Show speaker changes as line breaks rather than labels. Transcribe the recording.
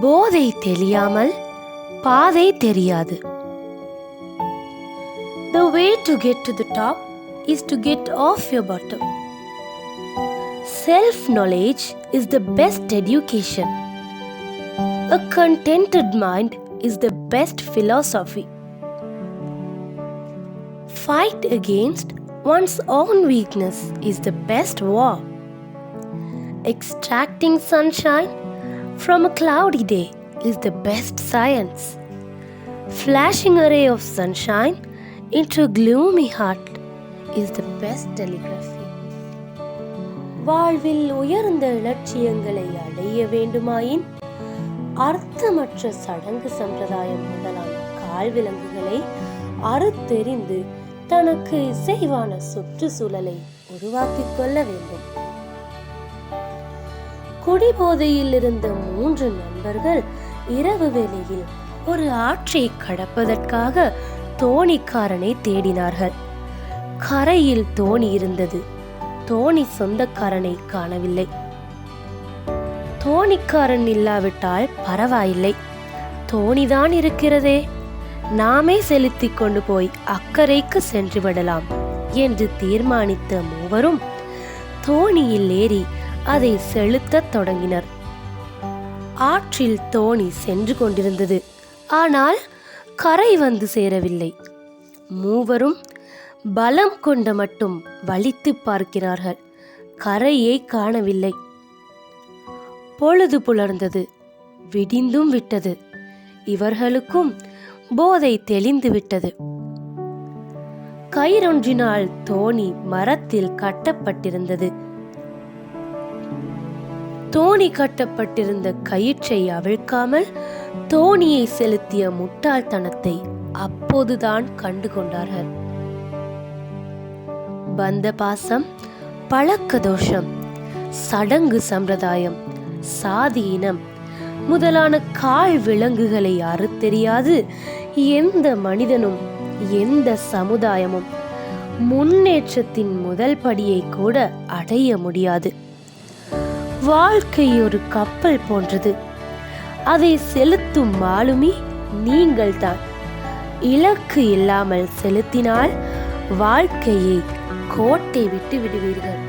போதை தெரியாமல் பாதை தெரியாது. The way to get to the top is to get off your bottom. Self-knowledge is the best education. A contented mind is the best philosophy. Fight against one's own weakness is the best war. Extracting sunshine from a cloudy day is the best science. Flashing a ray of sunshine into a gloomy heart is the best telegraphy. வாழ்வில் உயர்ந்த இலட்சியங்களை அடைய வேண்டுமாயின் அர்த்தமற்ற சடங்கு சம்பிரதாயம் முதலான கால்விலங்குகளை அறுத்தெறிந்து தனக்கு இசைவான சுற்றுச்சூழலை உருவாக்கிக் கொள்ள வேண்டும். குடிபோதையில் இருந்த 3 நண்பர்கள் இரவு வேளையில் ஒரு ஆற்றை கடப்பதற்காக தோணிக்காரனை தேடினார்கள். கரையில் தோணி இருந்தது. தோணி சொந்தக்காரனை காணவில்லை. தோணிக்காரன் இல்லாவிட்டால் பரவாயில்லை, தோணிதான் இருக்கிறதே, நாமே செலுத்திக் கொண்டு போய் அக்கறைக்கு சென்று விடலாம் என்று தீர்மானித்த மூவரும் தோணியில் ஏறி அதை செலுத்தத் தொடங்கினர். ஆற்றில் தோணி சென்று கொண்டிருந்தது. ஆனால் கரை வந்து சேரவில்லை. மூவரும் பலம் கொண்ட மட்டும் வலித்து பார்க்கிறார்கள். கரையை காணவில்லை. பொழுது புலர்ந்தது. விடிந்தும் விட்டது. இவர்களுக்கும் போதை தெளிந்து விட்டது. கயிறொன்றினால் தோணி மரத்தில் கட்டப்பட்டிருந்தது. தோணி கட்டப்பட்டிருந்த கயிற்றை அவிழ்க்காமல் தோணியை செலுத்திய முட்டாள்தனத்தை அப்போதுதான் கண்டு கொண்டார்கள். பந்த பாசம், பழக்க தோஷம், சடங்கு சம்பிரதாயம், சாதி இனம் முதலான கால் விலங்குகளை அறுத்தெறியாது எந்த மனிதனும் எந்த சமுதாயமும் முன்னேற்றத்தின் முதல் படியை கூட அடைய முடியாது. வாழ்க்கை ஒரு கப்பல் போன்றது. அதை செலுத்தும் மாலுமி நீங்கள்தான். இலக்கு இல்லாமல் செலுத்தினால் வாழ்க்கையை கோட்டை விட்டு விடுவீர்கள்.